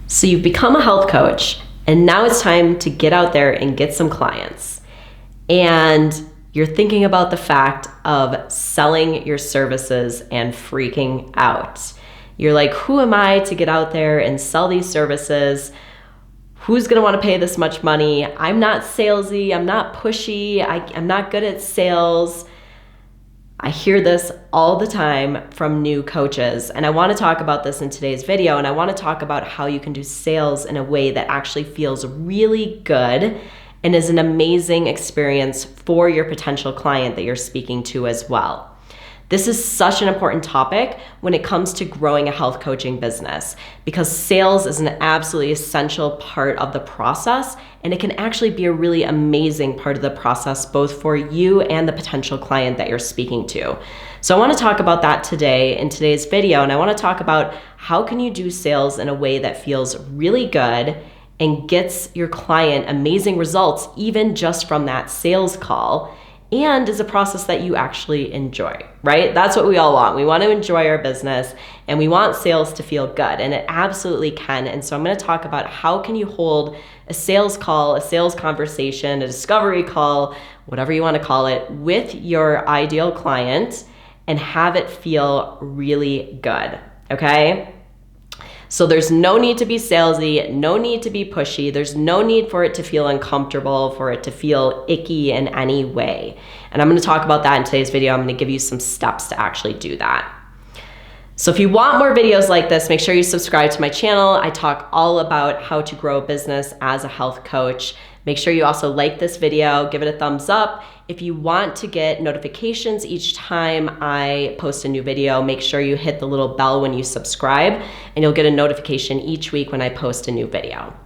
So you've become a health coach, and now it's time to get out there and get some clients. And you're thinking about the fact of selling your services and freaking out. You're like, who am I to get out there and sell these services? Who's gonna wanna pay this much money? I'm not salesy, I'm not pushy, I'm not good at sales. I hear this all the time from new coaches, and I want to talk about this in today's video, and I want to talk about how you can do sales in a way that actually feels really good and is an amazing experience for your potential client that you're speaking to as well. This is such an important topic when it comes to growing a health coaching business, because sales is an absolutely essential part of the process, and it can actually be a really amazing part of the process, both for you and the potential client that you're speaking to. So I want to talk about that today in today's video, and I want to talk about how can you do sales in a way that feels really good and gets your client amazing results, even just from that sales call, and is a process that you actually enjoy, right? That's what we all want. We want to enjoy our business, and we want sales to feel good, and it absolutely can. And so I'm going to talk about how can you hold a sales call, a sales conversation, a discovery call, whatever you want to call it, with your ideal client and have it feel really good, okay? So there's no need to be salesy, no need to be pushy. There's no need for it to feel uncomfortable, for it to feel icky in any way. And I'm going to talk about that in today's video. I'm going to give you some steps to actually do that. So if you want more videos like this, make sure you subscribe to my channel. I talk all about how to grow a business as a health coach. Make sure you also like this video, give it a thumbs up. If you want to get notifications each time I post a new video, make sure you hit the little bell when you subscribe, and you'll get a notification each week when I post a new video.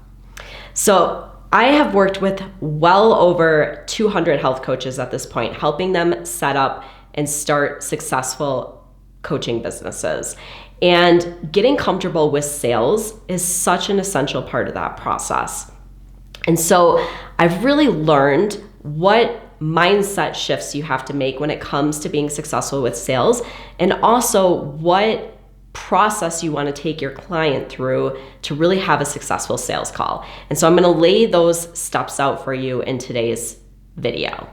So I have worked with well over 200 health coaches at this point, helping them set up and start successful coaching businesses. And getting comfortable with sales is such an essential part of that process. And so I've really learned what mindset shifts you have to make when it comes to being successful with sales, and also what process you want to take your client through to really have a successful sales call. And so I'm going to lay those steps out for you in today's video.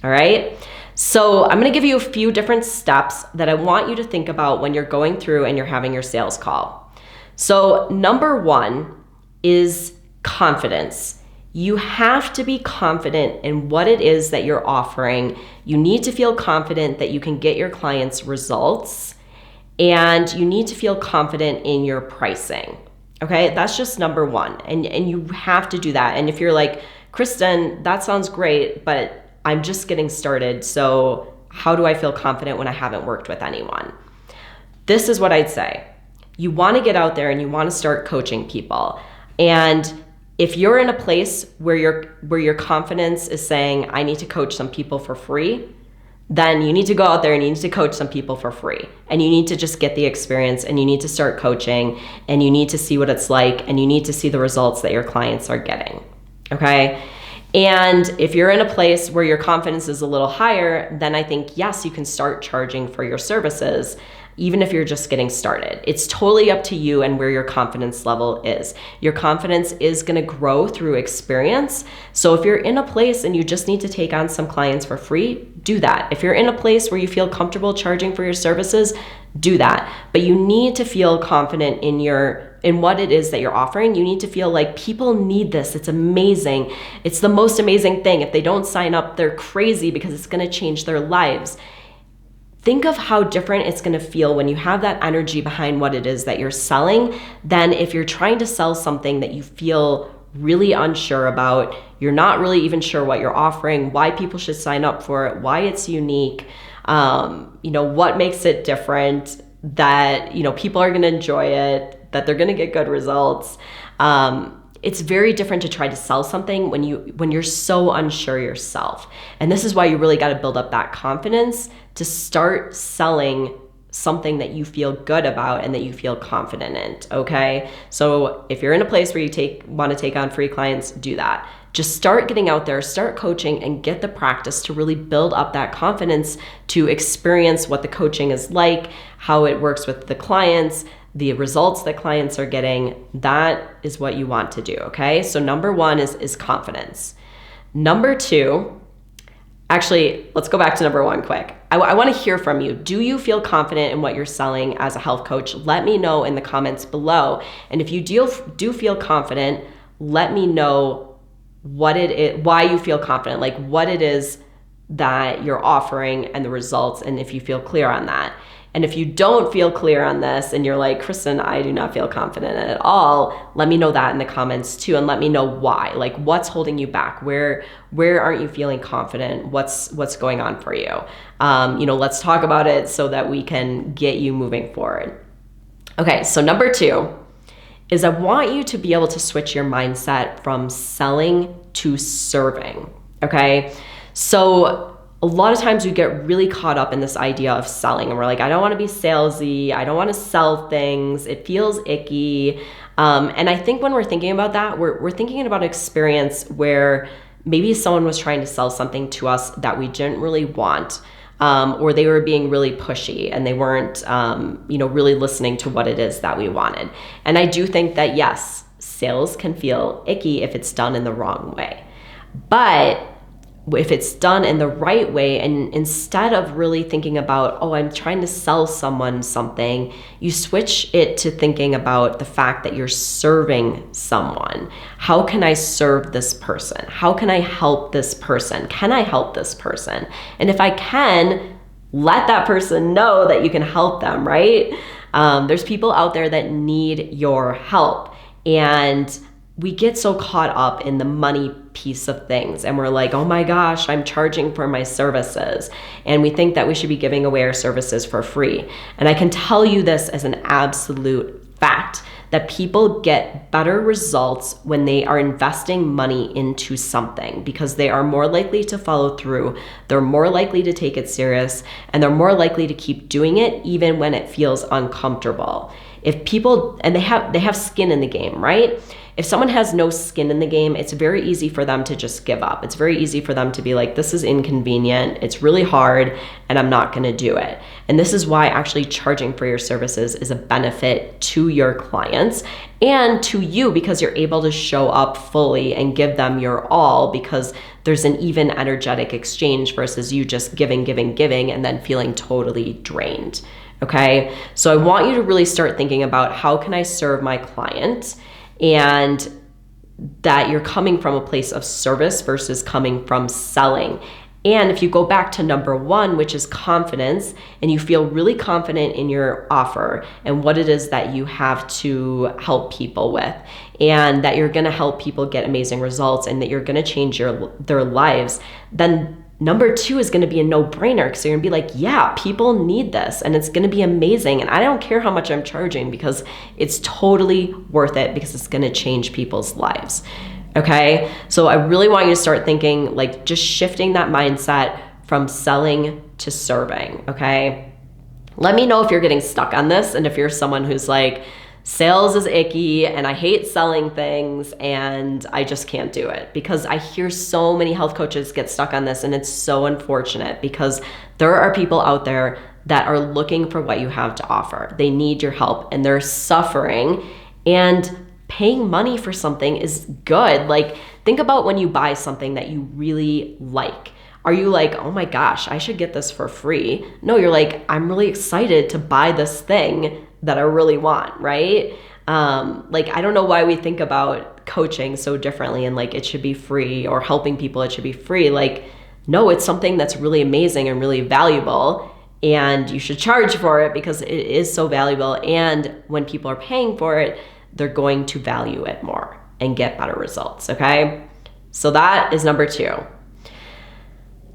All right. So I'm going to give you a few different steps that I want you to think about when you're going through and you're having your sales call. So number one is confidence. You have to be confident in what it is that you're offering. You need to feel confident that you can get your clients results, and you need to feel confident in your pricing. Okay, that's just number one. And you have to do that. And if you're like, Kristin, that sounds great, but I'm just getting started, so how do I feel confident when I haven't worked with anyone? This is what I'd say. You want to get out there and you want to start coaching people. And if you're in a place where your confidence is saying, I need to coach some people for free, then you need to go out there and you need to coach some people for free. And you need to just get the experience, and you need to start coaching, and you need to see what it's like, and you need to see the results that your clients are getting, okay? And if you're in a place where your confidence is a little higher, then I think, yes, you can start charging for your services, even if you're just getting started. It's totally up to you and where your confidence level is. Your confidence is gonna grow through experience. So if you're in a place and you just need to take on some clients for free, do that. If you're in a place where you feel comfortable charging for your services, do that. But you need to feel confident in what it is that you're offering. You need to feel like people need this. It's amazing. It's the most amazing thing. If they don't sign up, they're crazy, because it's gonna change their lives. Think of how different it's gonna feel when you have that energy behind what it is that you're selling than if you're trying to sell something that you feel really unsure about. You're not really even sure what you're offering, why people should sign up for it, why it's unique, what makes it different, that people are gonna enjoy it, that they're gonna get good results. It's very different to try to sell something when you're so unsure yourself. And this is why you really got to build up that confidence to start selling something that you feel good about and that you feel confident in, okay? So if you're in a place where you want to take on free clients, do that. Just start getting out there, start coaching, and get the practice to really build up that confidence to experience what the coaching is like, how it works with the clients, the results that clients are getting, that is what you want to do, okay? So number one is confidence. Number two, actually, let's go back to number one quick. I want to hear from you. Do you feel confident in what you're selling as a health coach? Let me know in the comments below. And if you do feel confident, let me know what it is, why you feel confident, like what it is that you're offering and the results, and if you feel clear on that. And if you don't feel clear on this and you're like, Kristin, I do not feel confident at all, let me know that in the comments too, and let me know why. Like, what's holding you back? Where aren't you feeling confident? What's going on for you? Let's talk about it so that we can get you moving forward. Okay, so number two is I want you to be able to switch your mindset from selling to serving, okay? So a lot of times we get really caught up in this idea of selling, and we're like, I don't want to be salesy. I don't want to sell things. It feels icky. And I think when we're thinking about that, we're thinking about an experience where maybe someone was trying to sell something to us that we didn't really want, or they were being really pushy and they weren't, really listening to what it is that we wanted. And I do think that, yes, sales can feel icky if it's done in the wrong way. But if it's done in the right way, and instead of really thinking about, oh, I'm trying to sell someone something, you switch it to thinking about the fact that you're serving someone. How can I serve this person? How can I help this person? Can I help this person? And if I can, let that person know that you can help them, right? There's people out there that need your help. And we get so caught up in the money piece of things, and we're like, oh my gosh, I'm charging for my services. And we think that we should be giving away our services for free. And I can tell you this as an absolute fact, that people get better results when they are investing money into something, because they are more likely to follow through, they're more likely to take it serious, and they're more likely to keep doing it even when it feels uncomfortable. If people, and they have skin in the game, right? If someone has no skin in the game, it's very easy for them to just give up. It's very easy for them to be like, this is inconvenient, it's really hard, and I'm not gonna do it. And this is why actually charging for your services is a benefit to your clients and to you, because you're able to show up fully and give them your all, because there's an even energetic exchange versus you just giving, and then feeling totally drained, okay? So I want you to really start thinking about, how can I serve my client? And that you're coming from a place of service versus coming from selling. And if you go back to number one, which is confidence, and you feel really confident in your offer and what it is that you have to help people with, and that you're gonna help people get amazing results, and that you're gonna change their lives, then number two is gonna be a no-brainer, because you're gonna be like, yeah, people need this, and it's gonna be amazing, and I don't care how much I'm charging, because it's totally worth it, because it's gonna change people's lives, okay? So I really want you to start thinking, like, just shifting that mindset from selling to serving, okay? Let me know if you're getting stuck on this, and if you're someone who's like, sales is icky and I hate selling things and I just can't do it, because I hear so many health coaches get stuck on this, and it's so unfortunate, because there are people out there that are looking for what you have to offer. They need your help and they're suffering, and paying money for something is good. Like, think about when you buy something that you really like. Are you like, oh my gosh, I should get this for free? No, you're like, I'm really excited to buy this thing that I really want, right? I don't know why we think about coaching so differently, and like it should be free, or helping people, it should be free. Like, no, it's something that's really amazing and really valuable, and you should charge for it because it is so valuable. And when people are paying for it, they're going to value it more and get better results, okay? So that is number two.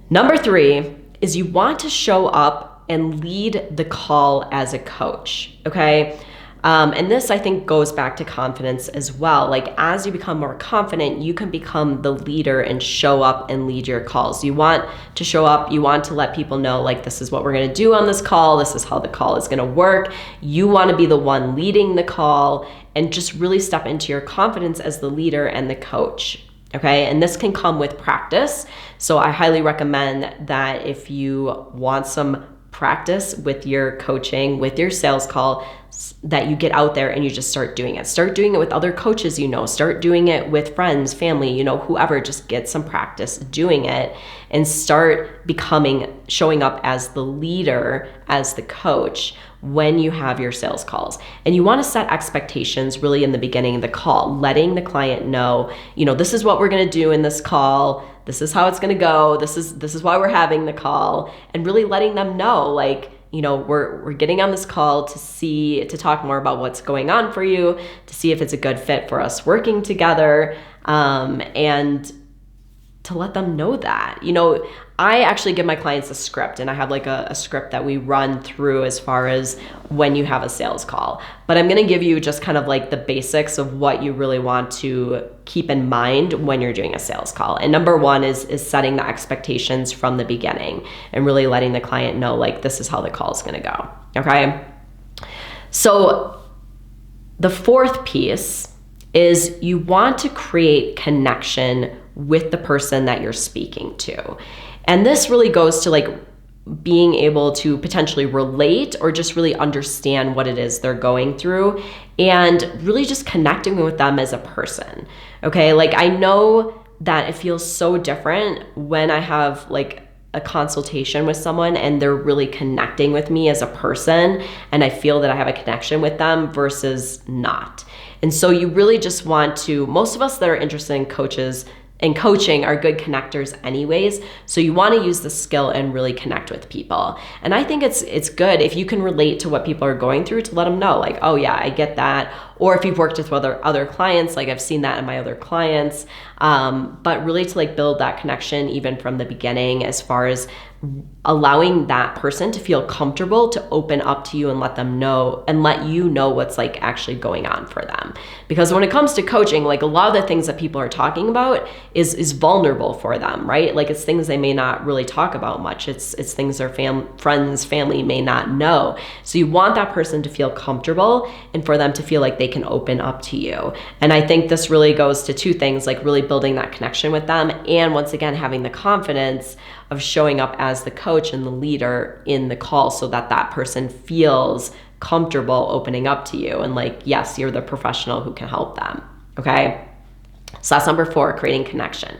Number three is you want to show up and lead the call as a coach, okay? And this, I think, goes back to confidence as well. Like, as you become more confident, you can become the leader and show up and lead your calls. You want to show up, you want to let people know, like, this is what we're gonna do on this call, this is how the call is gonna work. You wanna be the one leading the call, and just really step into your confidence as the leader and the coach, okay? And this can come with practice. So I highly recommend that if you want some practice with your coaching, with your sales call, that you get out there and you just start doing it. Start doing it with other coaches, start doing it with friends, family, whoever. Just get some practice doing it and start showing up as the leader, as the coach when you have your sales calls. And you want to set expectations really in the beginning of the call, letting the client know, this is what we're going to do in this call. This is how it's going to go. This is why we're having the call, and really letting them know, we're getting on this call to talk more about what's going on for you, to see if it's a good fit for us working together, and to let them know that. I actually give my clients a script, and I have a script that we run through as far as when you have a sales call. But I'm going to give you just kind of the basics of what you really want to keep in mind when you're doing a sales call. And number one is setting the expectations from the beginning and really letting the client know, this is how the call is going to go. Okay. So the fourth piece is you want to create connection with the person that you're speaking to. And this really goes to being able to potentially relate or just really understand what it is they're going through, and really just connecting with them as a person. Okay. I know that it feels so different when I have a consultation with someone and they're really connecting with me as a person, and I feel that I have a connection with them versus not. And so you really just want to, most of us that are interested in coaching are good connectors anyways. So you want to use the skill and really connect with people. And I think it's good if you can relate to what people are going through, to let them know, oh yeah, I get that. Or if you've worked with other clients, I've seen that in my other clients. But really to build that connection even from the beginning, as far as allowing that person to feel comfortable to open up to you and let you know what's actually going on for them. Because when it comes to coaching, a lot of the things that people are talking about is vulnerable for them, right? It's things they may not really talk about much. It's things their friends, family may not know. So you want that person to feel comfortable and for them to feel like they can open up to you. And I think this really goes to two things, really building that connection with them, and once again having the confidence of showing up as the coach and the leader in the call, so that that person feels comfortable opening up to you and yes, you're the professional who can help them. Okay. So that's number 4, creating connection.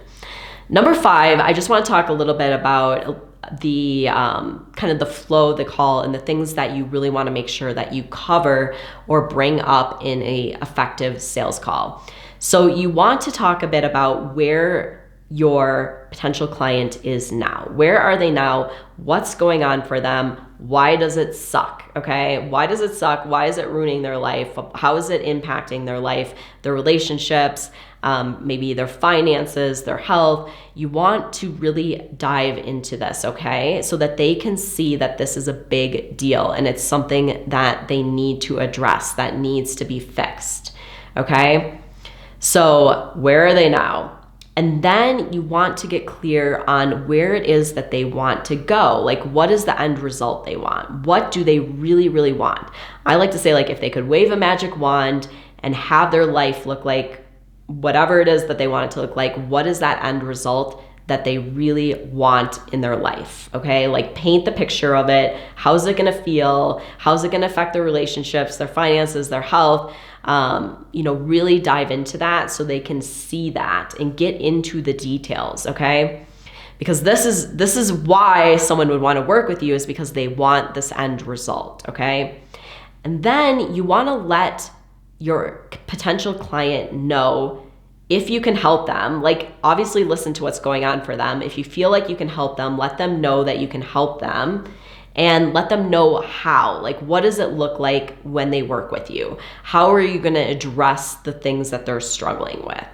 Number 5, I just want to talk a little bit about the kind of the flow of the call and the things that you really want to make sure that you cover or bring up in a effective sales call. So you want to talk a bit about where your potential client is now. Where are they now? What's going on for them? Why does it suck? Okay. Why does it suck? Why is it ruining their life? How is it impacting their life, their relationships, maybe their finances, their health? You want to really dive into this, okay? So that they can see that this is a big deal and it's something that they need to address, that needs to be fixed. Okay. So where are they now? And then you want to get clear on where it is that they want to go. What is the end result they want? What do they really, really want? I like to say, if they could wave a magic wand and have their life look like whatever it is that they want it to look like, what is that end result that they really want in their life? Okay. Paint the picture of it. How's it going to feel? How's it going to affect their relationships, their finances, their health? Really dive into that so they can see that and get into the details. Okay. Because this is why someone would want to work with you, is because they want this end result. Okay. And then you want to let your potential client know if you can help them. Obviously listen to what's going on for them. If you feel like you can help them, let them know that you can help them. And let them know how. What does it look like when they work with you? How are you going to address the things that they're struggling with?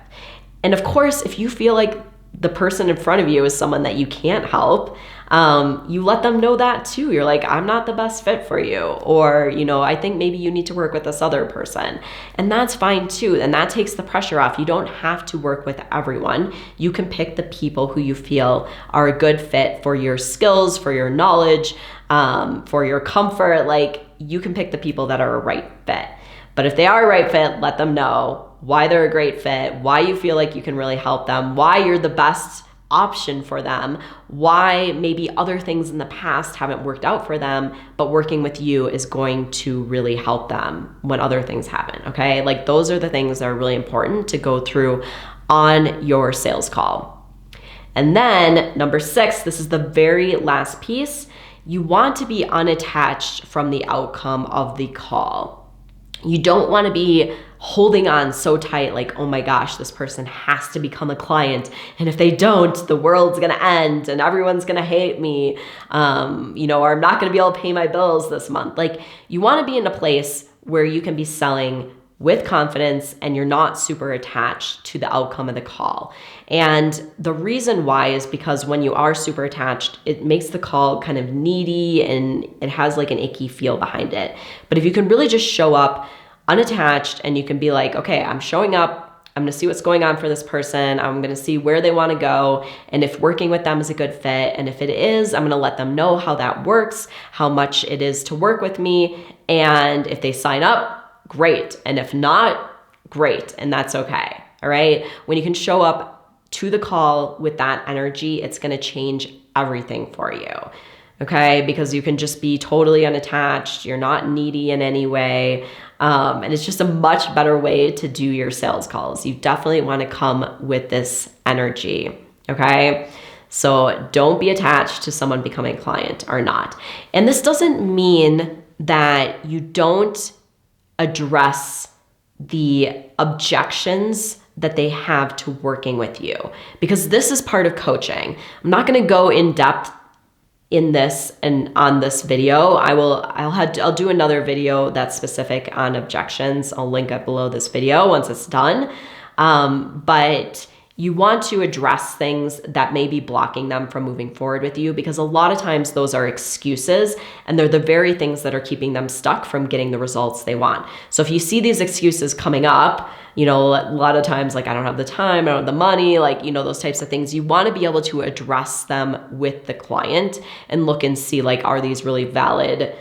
And of course, if you feel like the person in front of you is someone that you can't help, you let them know that too. You're I'm not the best fit for you. Or, I think maybe you need to work with this other person. And that's fine too. And that takes the pressure off. You don't have to work with everyone. You can pick the people who you feel are a good fit for your skills, for your knowledge, for your comfort. You can pick the people that are a right fit. But if they are a right fit, let them know why they're a great fit, why you feel like you can really help them, why you're the best option for them, why maybe other things in the past haven't worked out for them, but working with you is going to really help them when other things happen, okay? Like those are the things that are really important to go through on your sales call. And then number 6, this is the very last piece. You want to be unattached from the outcome of the call. You don't want to be holding on so tight, like, oh my gosh, this person has to become a client. And if they don't, the world's going to end and everyone's going to hate me, or I'm not going to be able to pay my bills this month. Like, you want to be in a place where you can be selling with confidence and you're not super attached to the outcome of the call. And the reason why is because when you are super attached, it makes the call kind of needy and it has like an icky feel behind it. But if you can really just show up unattached and you can be like, okay, I'm showing up, I'm going to see what's going on for this person. I'm going to see where they want to go. And if working with them is a good fit, and if it is, I'm going to let them know how that works, how much it is to work with me. And if they sign up, great. And if not, great. And that's okay. All right. When you can show up to the call with that energy, it's going to change everything for you. Okay. Because you can just be totally unattached. You're not needy in any way. And it's just a much better way to do your sales calls. You definitely want to come with this energy. Okay. So don't be attached to someone becoming a client or not. And this doesn't mean that you don't address the objections that they have to working with you, because this is part of coaching. I'm not going to go in depth in this and on this video. I'll do another video that's specific on objections. I'll link up below this video once it's done. But you want to address things that may be blocking them from moving forward with you, because a lot of times those are excuses and they're the very things that are keeping them stuck from getting the results they want. So if you see these excuses coming up, a lot of times, like, I don't have the time, I don't have the money, like, those types of things, you want to be able to address them with the client and look and see, like, are these really valid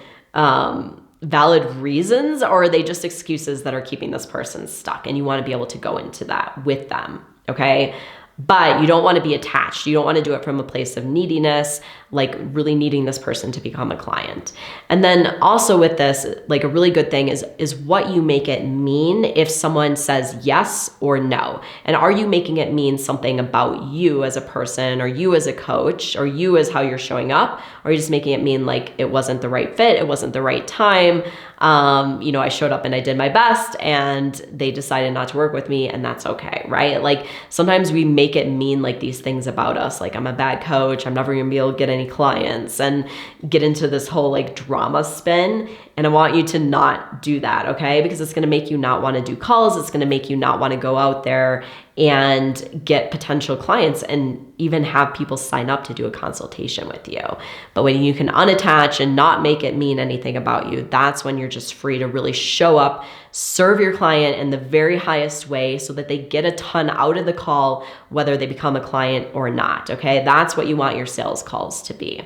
reasons, or are they just excuses that are keeping this person stuck? And you want to be able to go into that with them. Okay. But you don't want to be attached. You don't want to do it from a place of neediness, like really needing this person to become a client. And then also with this, like, a really good thing is what you make it mean if someone says yes or no. And are you making it mean something about you as a person, or you as a coach, or you as how you're showing up? Or are you just making it mean like it wasn't the right fit, it wasn't the right time? I showed up and I did my best and they decided not to work with me, and that's okay, right? Like, sometimes we make it mean like these things about us, like, I'm a bad coach, I'm never gonna be able to get any clients, and get into this whole like drama spin. And I want you to not do that, okay? Because it's gonna make you not wanna do calls. It's gonna make you not wanna go out there and get potential clients and even have people sign up to do a consultation with you. But when you can unattach and not make it mean anything about you, that's when you're just free to really show up, serve your client in the very highest way so that they get a ton out of the call, whether they become a client or not, okay? That's what you want your sales calls to be.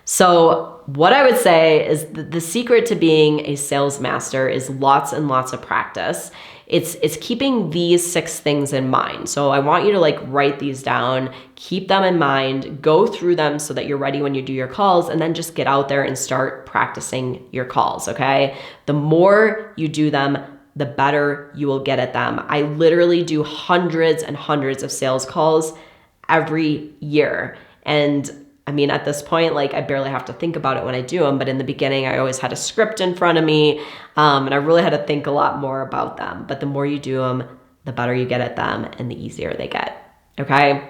So what I would say is the secret to being a sales master is lots and lots of practice. It's keeping these 6 things in mind. So I want you to like write these down, keep them in mind, go through them so that you're ready when you do your calls, and then just get out there and start practicing your calls, okay? The more you do them, the better you will get at them. I literally do hundreds and hundreds of sales calls every year. And I mean, at this point, like, I barely have to think about it when I do them, but in the beginning, I always had a script in front of me, and I really had to think a lot more about them. But the more you do them, the better you get at them and the easier they get, okay?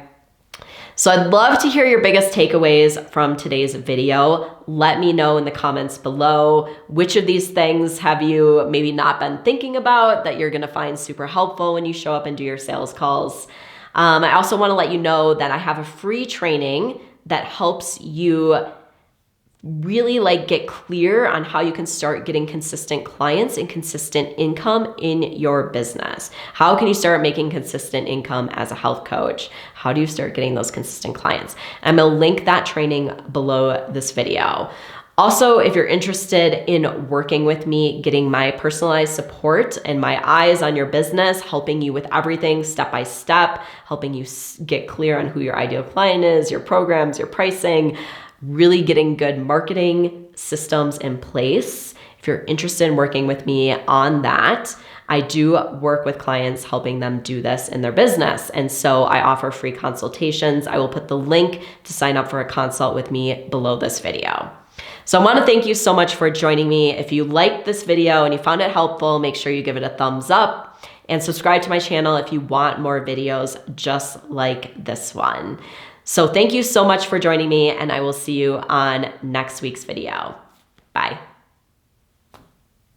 So I'd love to hear your biggest takeaways from today's video. Let me know in the comments below, which of these things have you maybe not been thinking about that you're gonna find super helpful when you show up and do your sales calls. I also wanna let you know that I have a free training that helps you really like get clear on how you can start getting consistent clients and consistent income in your business. How can you start making consistent income as a health coach? How do you start getting those consistent clients? I'm gonna link that training below this video. Also, if you're interested in working with me, getting my personalized support and my eyes on your business, helping you with everything step by step, helping you get clear on who your ideal client is, your programs, your pricing, really getting good marketing systems in place. If you're interested in working with me on that, I do work with clients helping them do this in their business. And so I offer free consultations. I will put the link to sign up for a consult with me below this video. So I want to thank you so much for joining me. If you liked this video and you found it helpful, make sure you give it a thumbs up and subscribe to my channel if you want more videos just like this one. So thank you so much for joining me, and I will see you on next week's video. Bye.